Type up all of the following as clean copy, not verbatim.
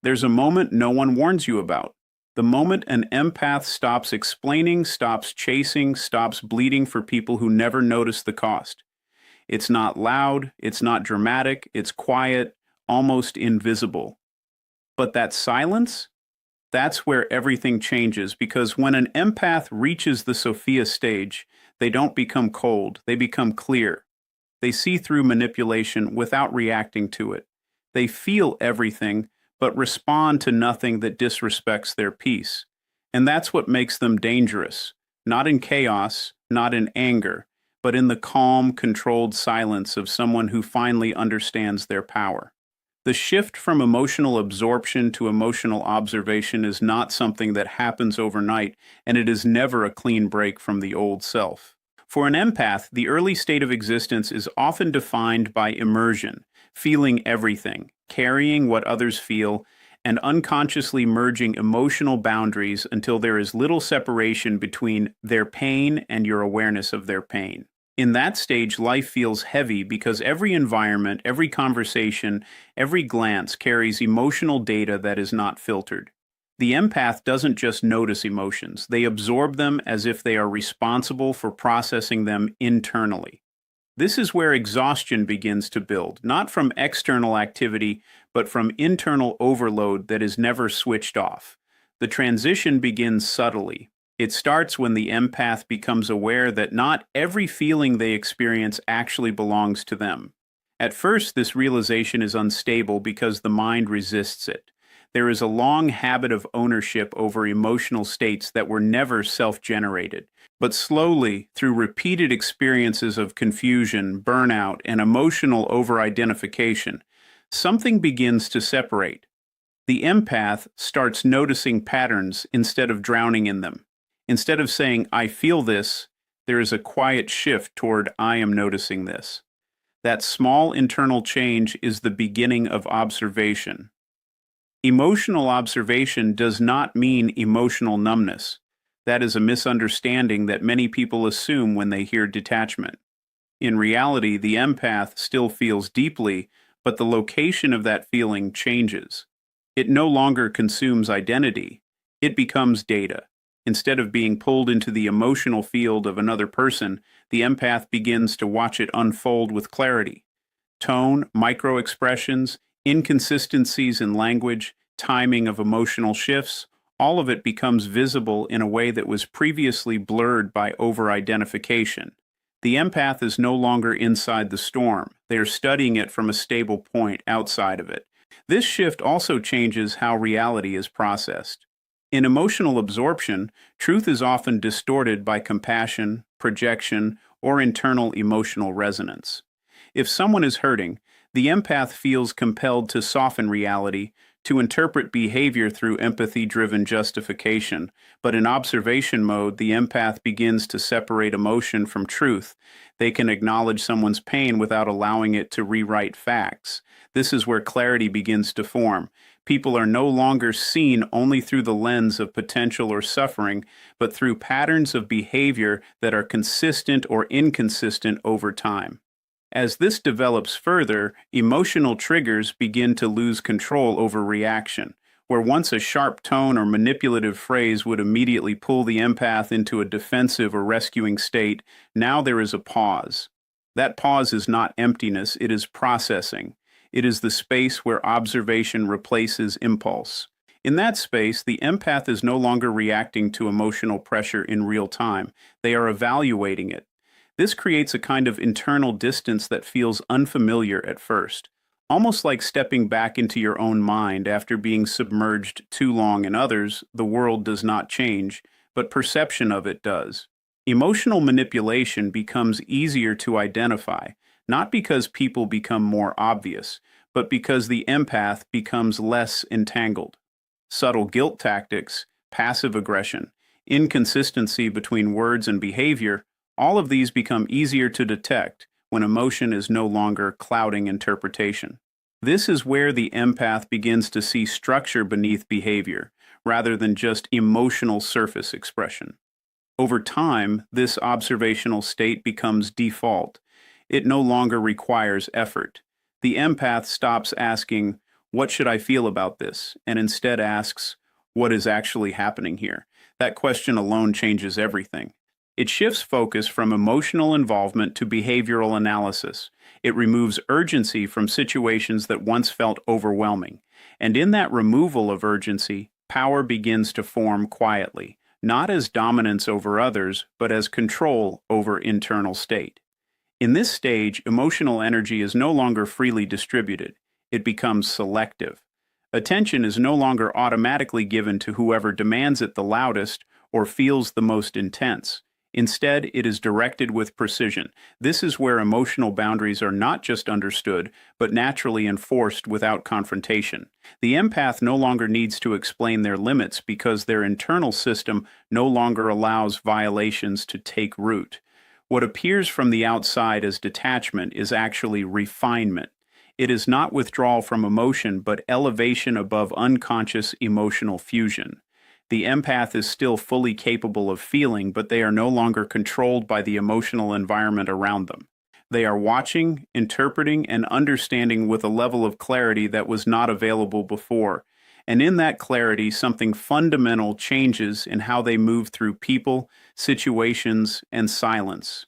There's a moment no one warns you about. The moment an empath stops explaining, stops chasing, stops bleeding for people who never notice the cost. It's not loud, it's not dramatic, it's quiet, almost invisible. But that silence, that's where everything changes, because when an empath reaches the Sophia stage, they don't become cold, they become clear. They see through manipulation without reacting to it. They feel everything, but respond to nothing that disrespects their peace. And that's what makes them dangerous, not in chaos, not in anger, but in the calm, controlled silence of someone who finally understands their power. The shift from emotional absorption to emotional observation is not something that happens overnight, and it is never a clean break from the old self. For an empath, the early state of existence is often defined by immersion, feeling everything, carrying what others feel, and unconsciously merging emotional boundaries until there is little separation between their pain and your awareness of their pain. In that stage, life feels heavy because every environment, every conversation, every glance carries emotional data that is not filtered. The empath doesn't just notice emotions, they absorb them as if they are responsible for processing them internally. This is where exhaustion begins to build, not from external activity, but from internal overload that is never switched off. The transition begins subtly. It starts when the empath becomes aware that not every feeling they experience actually belongs to them. At first, this realization is unstable because the mind resists it. There is a long habit of ownership over emotional states that were never self-generated. But slowly, through repeated experiences of confusion, burnout, and emotional over-identification, something begins to separate. The empath starts noticing patterns instead of drowning in them. Instead of saying, "I feel this," there is a quiet shift toward, "I am noticing this." That small internal change is the beginning of observation. Emotional observation does not mean emotional numbness. That is a misunderstanding that many people assume when they hear detachment. In reality, the empath still feels deeply, but the location of that feeling changes. It no longer consumes identity. It becomes data. Instead of being pulled into the emotional field of another person, the empath begins to watch it unfold with clarity. Tone, micro-expressions, inconsistencies in language, timing of emotional shifts, all of it becomes visible in a way that was previously blurred by over-identification. The empath is no longer inside the storm. They are studying it from a stable point outside of it. This shift also changes how reality is processed. In emotional absorption, truth is often distorted by compassion, projection, or internal emotional resonance. If someone is hurting, the empath feels compelled to soften reality, to interpret behavior through empathy-driven justification, but in observation mode, the empath begins to separate emotion from truth. They can acknowledge someone's pain without allowing it to rewrite facts. This is where clarity begins to form. People are no longer seen only through the lens of potential or suffering, but through patterns of behavior that are consistent or inconsistent over time. As this develops further, emotional triggers begin to lose control over reaction. Where once a sharp tone or manipulative phrase would immediately pull the empath into a defensive or rescuing state, now there is a pause. That pause is not emptiness, it is processing. It is the space where observation replaces impulse. In that space, the empath is no longer reacting to emotional pressure in real time. They are evaluating it. This creates a kind of internal distance that feels unfamiliar at first, almost like stepping back into your own mind after being submerged too long in others. The world does not change, but perception of it does. Emotional manipulation becomes easier to identify, not because people become more obvious, but because the empath becomes less entangled. Subtle guilt tactics, passive aggression, inconsistency between words and behavior, all of these become easier to detect when emotion is no longer clouding interpretation. This is where the empath begins to see structure beneath behavior, rather than just emotional surface expression. Over time, this observational state becomes default. It no longer requires effort. The empath stops asking, "What should I feel about this?" and instead asks, "What is actually happening here?" That question alone changes everything. It shifts focus from emotional involvement to behavioral analysis. It removes urgency from situations that once felt overwhelming. And in that removal of urgency, power begins to form quietly, not as dominance over others, but as control over internal state. In this stage, emotional energy is no longer freely distributed. It becomes selective. Attention is no longer automatically given to whoever demands it the loudest or feels the most intense. Instead, it is directed with precision. This is where emotional boundaries are not just understood, but naturally enforced without confrontation. The empath no longer needs to explain their limits because their internal system no longer allows violations to take root. What appears from the outside as detachment is actually refinement. It is not withdrawal from emotion, but elevation above unconscious emotional fusion. The empath is still fully capable of feeling, but they are no longer controlled by the emotional environment around them. They are watching, interpreting, and understanding with a level of clarity that was not available before. And in that clarity, something fundamental changes in how they move through people, situations, and silence.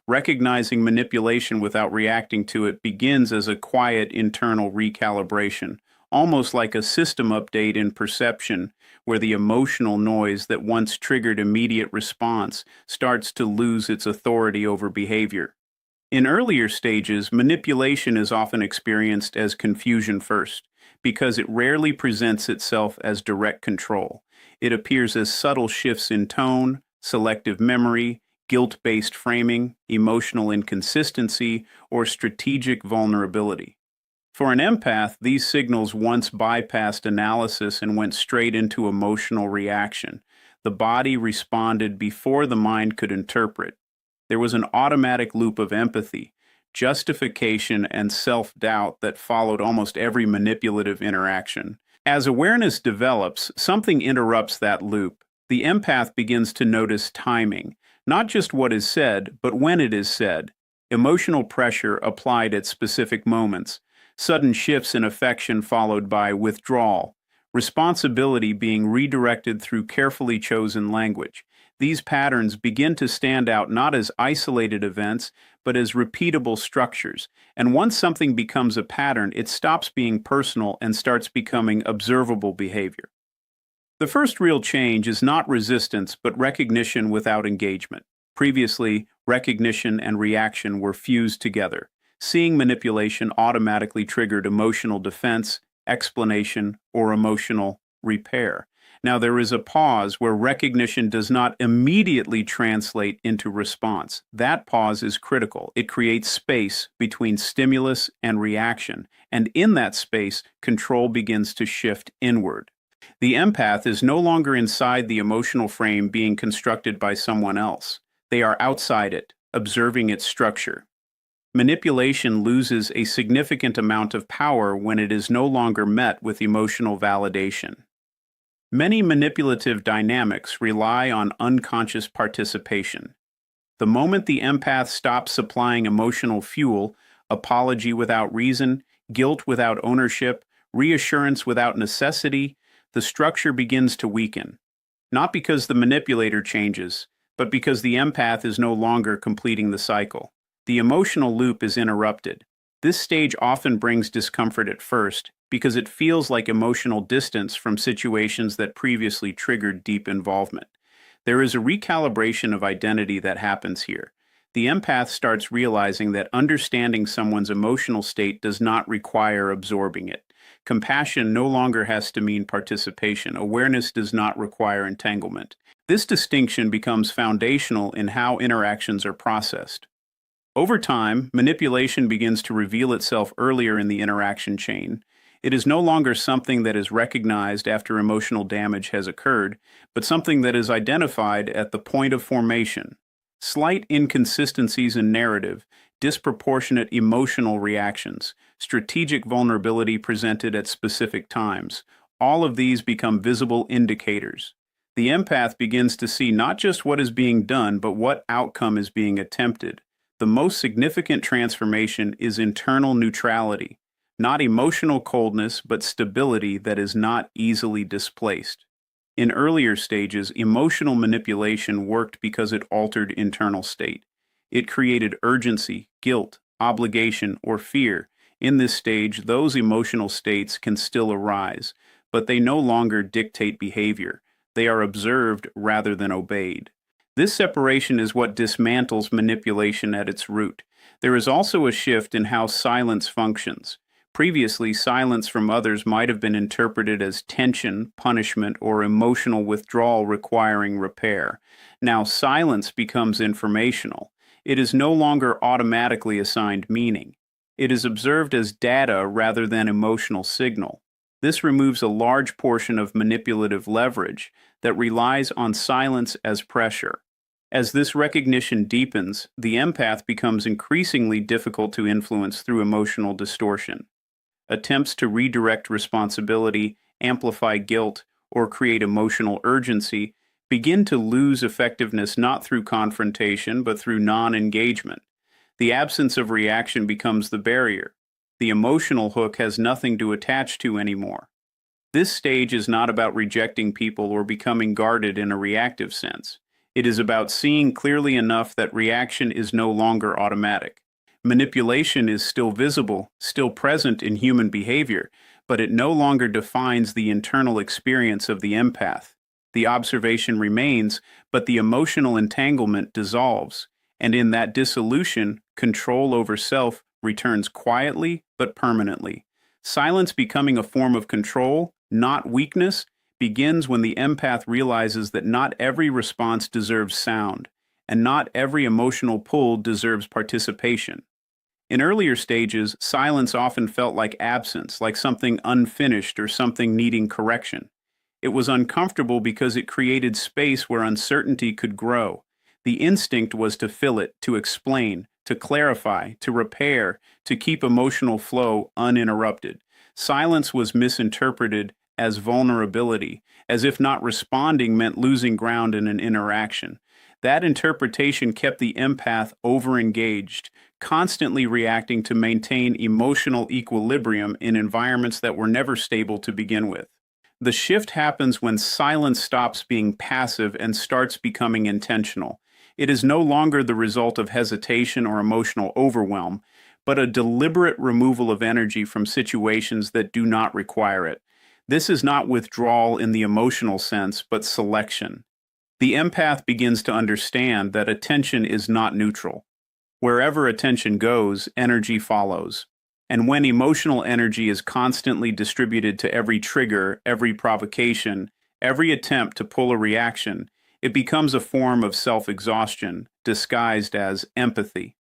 Recognizing manipulation without reacting to it begins as a quiet internal recalibration, almost like a system update in perception, where the emotional noise that once triggered immediate response starts to lose its authority over behavior. In earlier stages, manipulation is often experienced as confusion first, because it rarely presents itself as direct control. It appears as subtle shifts in tone, selective memory, guilt-based framing, emotional inconsistency, or strategic vulnerability. For an empath, these signals once bypassed analysis and went straight into emotional reaction. The body responded before the mind could interpret. There was an automatic loop of empathy, justification, and self-doubt that followed almost every manipulative interaction. As awareness develops, something interrupts that loop. The empath begins to notice timing, not just what is said, but when it is said. Emotional pressure applied at specific moments, sudden shifts in affection followed by withdrawal, responsibility being redirected through carefully chosen language. These patterns begin to stand out not as isolated events, but as repeatable structures. And once something becomes a pattern, it stops being personal and starts becoming observable behavior. The first real change is not resistance, but recognition without engagement. Previously, recognition and reaction were fused together. Seeing manipulation automatically triggered emotional defense, explanation, or emotional repair. Now there is a pause where recognition does not immediately translate into response. That pause is critical. It creates space between stimulus and reaction, and in that space, control begins to shift inward. The empath is no longer inside the emotional frame being constructed by someone else. They are outside it, observing its structure. Manipulation loses a significant amount of power when it is no longer met with emotional validation. Many manipulative dynamics rely on unconscious participation. The moment the empath stops supplying emotional fuel, apology without reason, guilt without ownership, reassurance without necessity, the structure begins to weaken. Not because the manipulator changes, but because the empath is no longer completing the cycle. The emotional loop is interrupted. This stage often brings discomfort at first because it feels like emotional distance from situations that previously triggered deep involvement. There is a recalibration of identity that happens here. The empath starts realizing that understanding someone's emotional state does not require absorbing it. Compassion no longer has to mean participation. Awareness does not require entanglement. This distinction becomes foundational in how interactions are processed. Over time, manipulation begins to reveal itself earlier in the interaction chain. It is no longer something that is recognized after emotional damage has occurred, but something that is identified at the point of formation. Slight inconsistencies in narrative, disproportionate emotional reactions, strategic vulnerability presented at specific times, all of these become visible indicators. The empath begins to see not just what is being done, but what outcome is being attempted. The most significant transformation is internal neutrality. not emotional coldness, but stability that is not easily displaced. In earlier stages, emotional manipulation worked because it altered internal state. It created urgency, guilt, obligation, or fear. In this stage, those emotional states can still arise, but they no longer dictate behavior. They are observed rather than obeyed. This separation is what dismantles manipulation at its root. There is also a shift in how silence functions. Previously, silence from others might have been interpreted as tension, punishment, or emotional withdrawal requiring repair. Now, silence becomes informational. It is no longer automatically assigned meaning. It is observed as data rather than emotional signal. This removes a large portion of manipulative leverage that relies on silence as pressure. As this recognition deepens, the empath becomes increasingly difficult to influence through emotional distortion. Attempts to redirect responsibility, amplify guilt, or create emotional urgency begin to lose effectiveness not through confrontation but through non-engagement. The absence of reaction becomes the barrier. The emotional hook has nothing to attach to anymore. This stage is not about rejecting people or becoming guarded in a reactive sense. It is about seeing clearly enough that reaction is no longer automatic. Manipulation is still visible, still present in human behavior, but it no longer defines the internal experience of the empath. The observation remains, but the emotional entanglement dissolves, and in that dissolution, control over self returns quietly but permanently. Silence becoming a form of control, not weakness, begins when the empath realizes that not every response deserves sound, and not every emotional pull deserves participation. In earlier stages, silence often felt like absence, like something unfinished or something needing correction. It was uncomfortable because it created space where uncertainty could grow. The instinct was to fill it, to explain, to clarify, to repair, to keep emotional flow uninterrupted. Silence was misinterpreted as vulnerability, as if not responding meant losing ground in an interaction. That interpretation kept the empath overengaged, constantly reacting to maintain emotional equilibrium in environments that were never stable to begin with. The shift happens when silence stops being passive and starts becoming intentional. It is no longer the result of hesitation or emotional overwhelm, but a deliberate removal of energy from situations that do not require it. This is not withdrawal in the emotional sense, but selection. The empath begins to understand that attention is not neutral. Wherever attention goes, energy follows. And when emotional energy is constantly distributed to every trigger, every provocation, every attempt to pull a reaction, it becomes a form of self-exhaustion, disguised as empathy.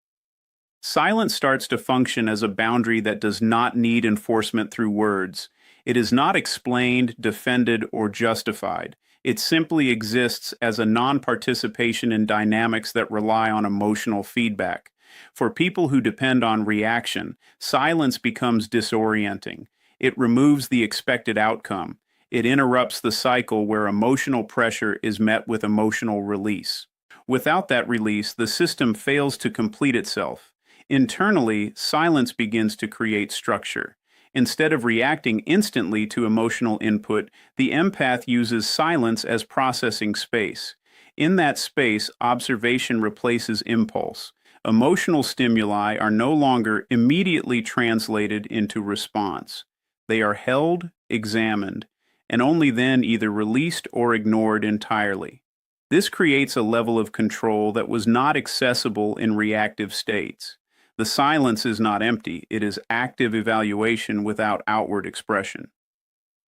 Silence starts to function as a boundary that does not need enforcement through words. It is not explained, defended, or justified. It simply exists as a non-participation in dynamics that rely on emotional feedback. For people who depend on reaction, silence becomes disorienting. It removes the expected outcome. It interrupts the cycle where emotional pressure is met with emotional release. Without that release, the system fails to complete itself. Internally, silence begins to create structure. Instead of reacting instantly to emotional input, the empath uses silence as processing space. In that space, observation replaces impulse. Emotional stimuli are no longer immediately translated into response. They are held, examined, and only then either released or ignored entirely. This creates a level of control that was not accessible in reactive states. The silence is not empty, it is active evaluation without outward expression.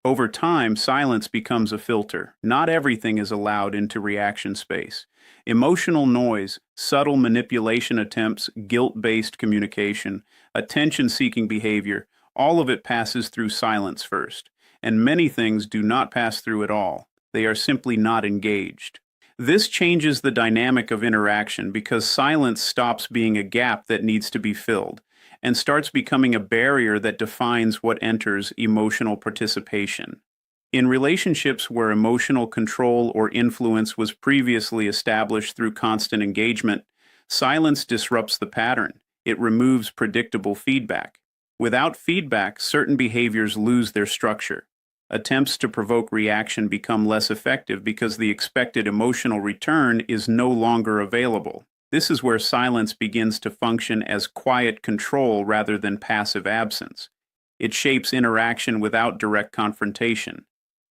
Over time, silence becomes a filter. Not everything is allowed into reaction space. Emotional noise, subtle manipulation attempts, guilt-based communication, attention-seeking behavior, all of it passes through silence first. And many things do not pass through at all. They are simply not engaged. This changes the dynamic of interaction because silence stops being a gap that needs to be filled and starts becoming a barrier that defines what enters emotional participation. In relationships where emotional control or influence was previously established through constant engagement, silence disrupts the pattern. It removes predictable feedback. Without feedback, certain behaviors lose their structure. Attempts to provoke reaction become less effective because the expected emotional return is no longer available. This is where silence begins to function as quiet control rather than passive absence. It shapes interaction without direct confrontation.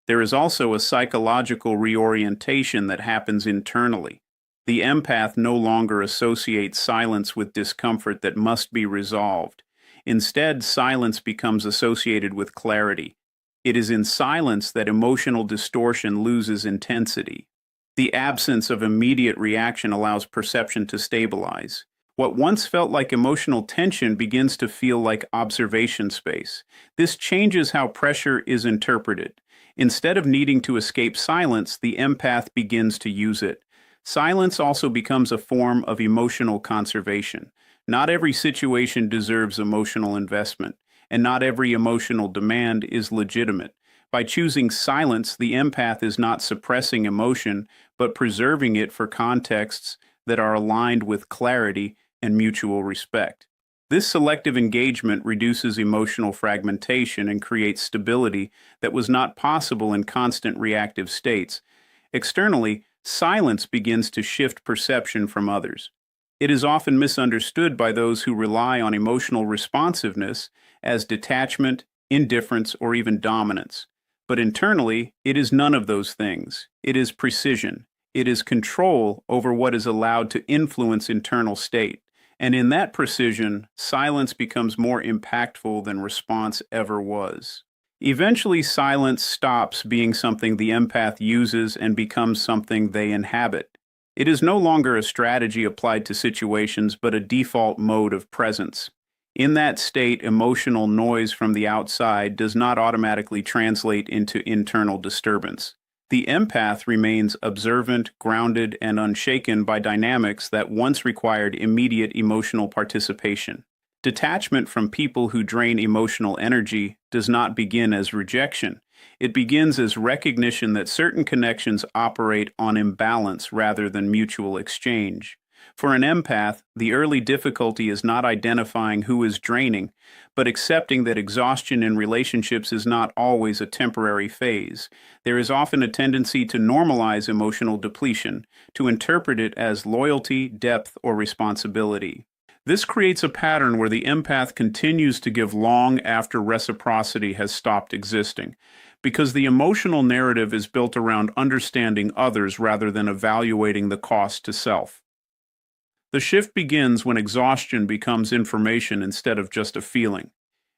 There is also a psychological reorientation that happens internally. The empath no longer associates silence with discomfort that must be resolved. Instead, silence becomes associated with clarity. It is in silence that emotional distortion loses intensity. The absence of immediate reaction allows perception to stabilize. What once felt like emotional tension begins to feel like observation space. This changes how pressure is interpreted. Instead of needing to escape silence, the empath begins to use it. Silence also becomes a form of emotional conservation. Not every situation deserves emotional investment, and not every emotional demand is legitimate. By choosing silence, the empath is not suppressing emotion, but preserving it for contexts that are aligned with clarity and mutual respect. This selective engagement reduces emotional fragmentation and creates stability that was not possible in constant reactive states. Externally, silence begins to shift perception from others. It is often misunderstood by those who rely on emotional responsiveness as detachment, indifference, or even dominance. But internally, it is none of those things. It is precision. It is control over what is allowed to influence internal state. And in that precision, silence becomes more impactful than response ever was. Eventually, silence stops being something the empath uses and becomes something they inhabit. It is no longer a strategy applied to situations, but a default mode of presence. In that state, emotional noise from the outside does not automatically translate into internal disturbance. The empath remains observant, grounded, and unshaken by dynamics that once required immediate emotional participation. Detachment from people who drain emotional energy does not begin as rejection. It begins as recognition that certain connections operate on imbalance rather than mutual exchange. For an empath, the early difficulty is not identifying who is draining, but accepting that exhaustion in relationships is not always a temporary phase. There is often a tendency to normalize emotional depletion, to interpret it as loyalty, depth, or responsibility. This creates a pattern where the empath continues to give long after reciprocity has stopped existing, because the emotional narrative is built around understanding others rather than evaluating the cost to self. The shift begins when exhaustion becomes information instead of just a feeling.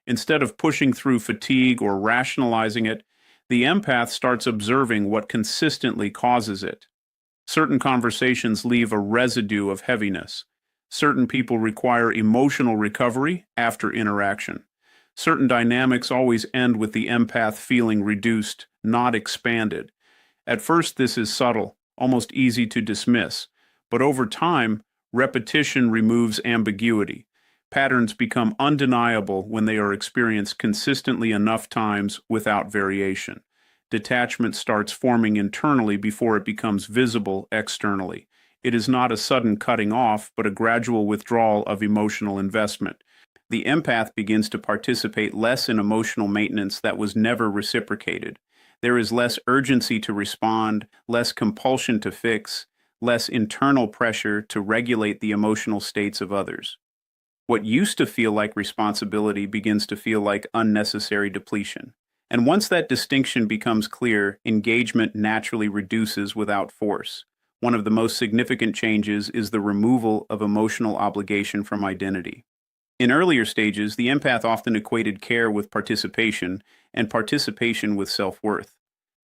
Instead of pushing through fatigue or rationalizing it, the empath starts observing what consistently causes it. Certain conversations leave a residue of heaviness. Certain people require emotional recovery after interaction. Certain dynamics always end with the empath feeling reduced, not expanded. At first, this is subtle, almost easy to dismiss, but over time, repetition removes ambiguity. Patterns become undeniable when they are experienced consistently enough times without variation. Detachment starts forming internally before it becomes visible externally. It is not a sudden cutting off, but a gradual withdrawal of emotional investment. The empath begins to participate less in emotional maintenance that was never reciprocated. There is less urgency to respond, less compulsion to fix, less internal pressure to regulate the emotional states of others. What used to feel like responsibility begins to feel like unnecessary depletion. And once that distinction becomes clear, engagement naturally reduces without force. One of the most significant changes is the removal of emotional obligation from identity. In earlier stages, the empath often equated care with participation, and participation with self-worth.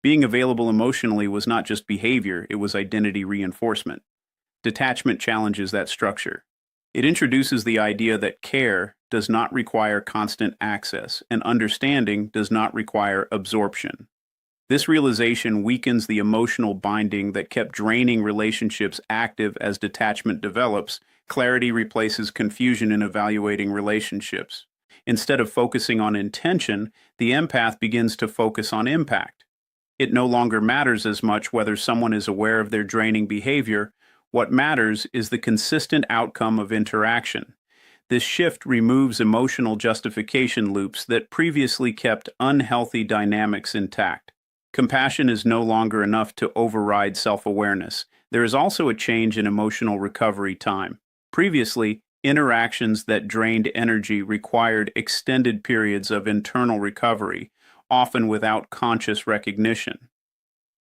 Being available emotionally was not just behavior, it was identity reinforcement. Detachment challenges that structure. It introduces the idea that care does not require constant access, and understanding does not require absorption. This realization weakens the emotional binding that kept draining relationships active as detachment develops. Clarity replaces confusion in evaluating relationships. Instead of focusing on intention, the empath begins to focus on impact. It no longer matters as much whether someone is aware of their draining behavior. What matters is the consistent outcome of interaction. This shift removes emotional justification loops that previously kept unhealthy dynamics intact. Compassion is no longer enough to override self-awareness. There is also a change in emotional recovery time. Previously, interactions that drained energy required extended periods of internal recovery, often without conscious recognition.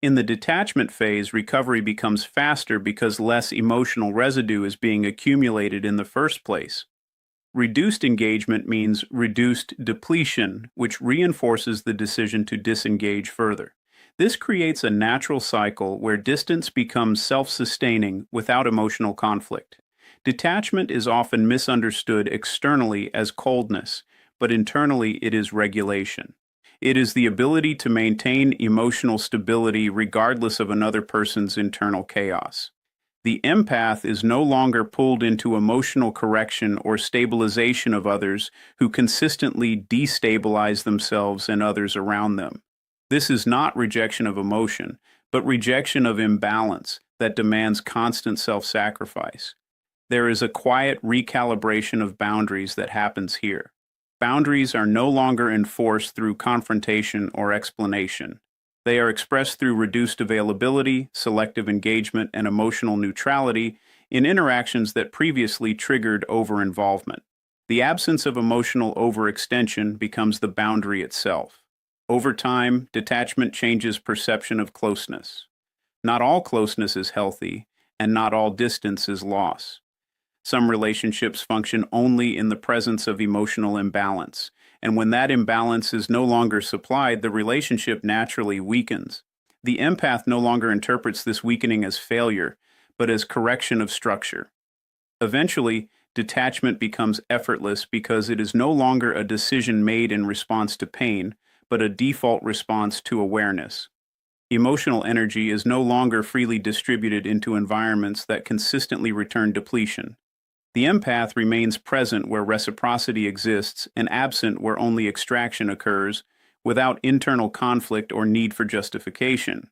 In the detachment phase, recovery becomes faster because less emotional residue is being accumulated in the first place. Reduced engagement means reduced depletion, which reinforces the decision to disengage further. This creates a natural cycle where distance becomes self-sustaining without emotional conflict. Detachment is often misunderstood externally as coldness, but internally it is regulation. It is the ability to maintain emotional stability regardless of another person's internal chaos. The empath is no longer pulled into emotional correction or stabilization of others who consistently destabilize themselves and others around them. This is not rejection of emotion, but rejection of imbalance that demands constant self-sacrifice. There is a quiet recalibration of boundaries that happens here. Boundaries are no longer enforced through confrontation or explanation. They are expressed through reduced availability, selective engagement, and emotional neutrality in interactions that previously triggered over-involvement. The absence of emotional overextension becomes the boundary itself. Over time, detachment changes perception of closeness. Not all closeness is healthy, and not all distance is loss. Some relationships function only in the presence of emotional imbalance, and when that imbalance is no longer supplied, the relationship naturally weakens. The empath no longer interprets this weakening as failure, but as correction of structure. Eventually, detachment becomes effortless because it is no longer a decision made in response to pain, but a default response to awareness. Emotional energy is no longer freely distributed into environments that consistently return depletion. The empath remains present where reciprocity exists and absent where only extraction occurs, without internal conflict or need for justification.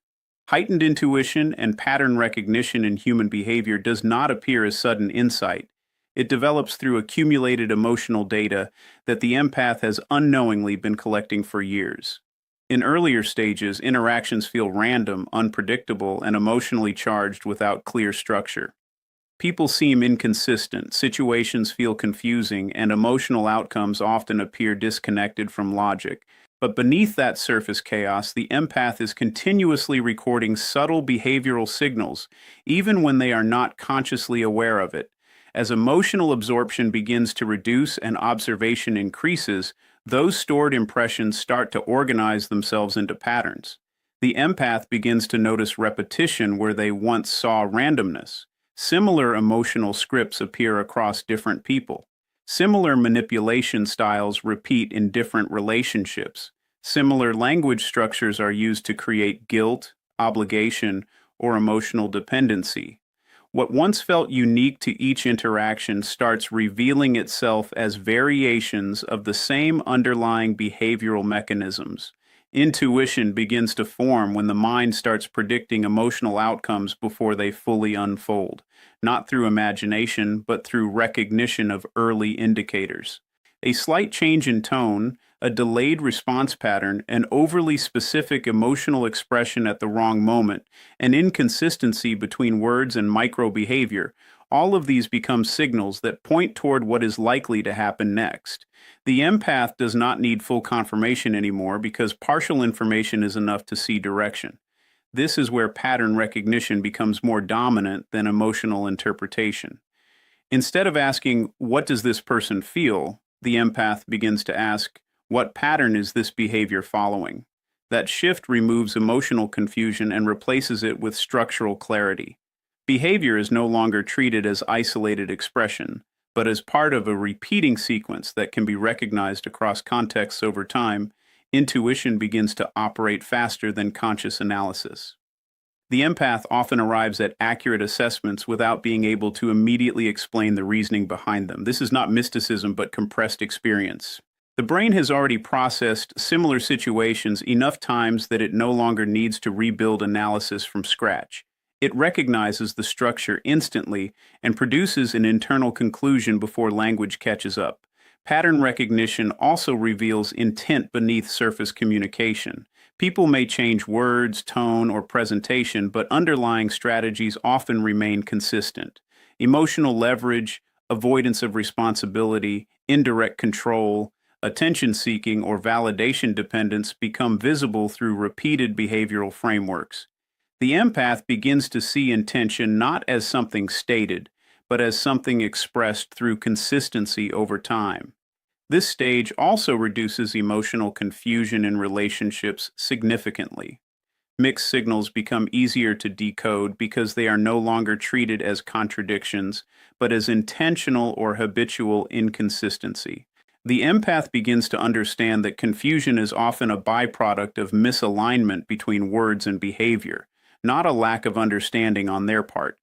Heightened intuition and pattern recognition in human behavior does not appear as sudden insight. It develops through accumulated emotional data that the empath has unknowingly been collecting for years. In earlier stages, interactions feel random, unpredictable, and emotionally charged without clear structure. People seem inconsistent, situations feel confusing, and emotional outcomes often appear disconnected from logic. But beneath that surface chaos, the empath is continuously recording subtle behavioral signals, even when they are not consciously aware of it. As emotional absorption begins to reduce and observation increases, those stored impressions start to organize themselves into patterns. The empath begins to notice repetition where they once saw randomness. Similar emotional scripts appear across different people. Similar manipulation styles repeat in different relationships. Similar language structures are used to create guilt, obligation, or emotional dependency. What once felt unique to each interaction starts revealing itself as variations of the same underlying behavioral mechanisms. Intuition begins to form when the mind starts predicting emotional outcomes before they fully unfold, not through imagination, but through recognition of early indicators. A slight change in tone, a delayed response pattern, an overly specific emotional expression at the wrong moment, an inconsistency between words and micro-behavior, all of these become signals that point toward what is likely to happen next. The empath does not need full confirmation anymore because partial information is enough to see direction. This is where pattern recognition becomes more dominant than emotional interpretation. Instead of asking, "What does this person feel?" the empath begins to ask, "What pattern is this behavior following?" That shift removes emotional confusion and replaces it with structural clarity. Behavior is no longer treated as isolated expression, but as part of a repeating sequence that can be recognized across contexts over time. Intuition begins to operate faster than conscious analysis. The empath often arrives at accurate assessments without being able to immediately explain the reasoning behind them. This is not mysticism, but compressed experience. The brain has already processed similar situations enough times that it no longer needs to rebuild analysis from scratch. It recognizes the structure instantly and produces an internal conclusion before language catches up. Pattern recognition also reveals intent beneath surface communication. People may change words, tone, or presentation, but underlying strategies often remain consistent. Emotional leverage, avoidance of responsibility, indirect control, attention seeking, or validation dependence become visible through repeated behavioral frameworks. The empath begins to see intention not as something stated, but as something expressed through consistency over time. This stage also reduces emotional confusion in relationships significantly. Mixed signals become easier to decode because they are no longer treated as contradictions, but as intentional or habitual inconsistency. The empath begins to understand that confusion is often a byproduct of misalignment between words and behavior, not a lack of understanding on their part.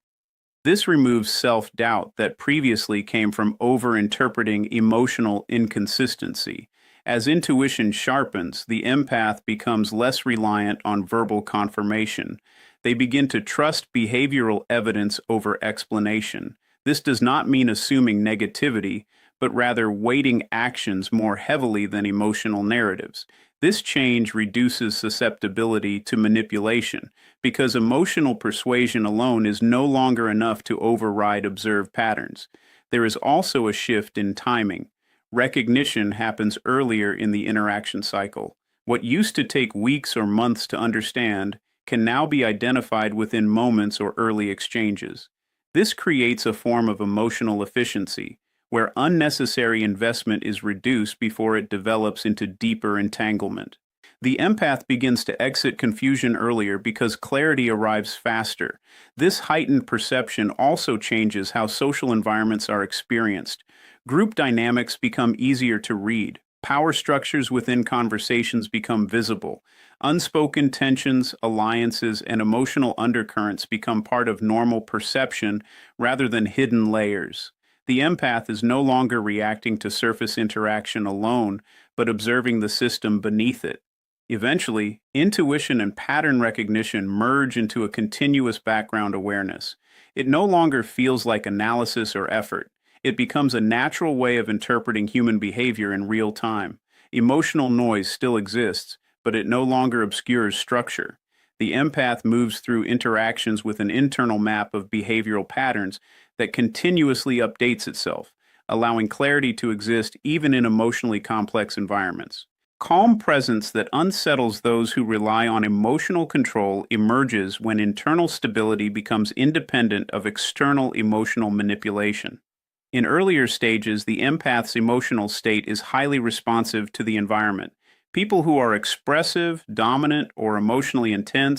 This removes self-doubt that previously came from over-interpreting emotional inconsistency. As intuition sharpens, the empath becomes less reliant on verbal confirmation. They begin to trust behavioral evidence over explanation. This does not mean assuming negativity, but rather weighting actions more heavily than emotional narratives. This change reduces susceptibility to manipulation, because emotional persuasion alone is no longer enough to override observed patterns. There is also a shift in timing. Recognition happens earlier in the interaction cycle. What used to take weeks or months to understand can now be identified within moments or early exchanges. This creates a form of emotional efficiency, where unnecessary investment is reduced before it develops into deeper entanglement. The empath begins to exit confusion earlier because clarity arrives faster. This heightened perception also changes how social environments are experienced. Group dynamics become easier to read. Power structures within conversations become visible. Unspoken tensions, alliances, and emotional undercurrents become part of normal perception rather than hidden layers. The empath is no longer reacting to surface interaction alone, but observing the system beneath it. Eventually, intuition and pattern recognition merge into a continuous background awareness. It no longer feels like analysis or effort. It becomes a natural way of interpreting human behavior in real time. Emotional noise still exists, but it no longer obscures structure. The empath moves through interactions with an internal map of behavioral patterns that continuously updates itself, allowing clarity to exist even in emotionally complex environments. Calm presence that unsettles those who rely on emotional control emerges when internal stability becomes independent of external emotional manipulation. In earlier stages, the empath's emotional state is highly responsive to the environment. People who are expressive, dominant, or emotionally intense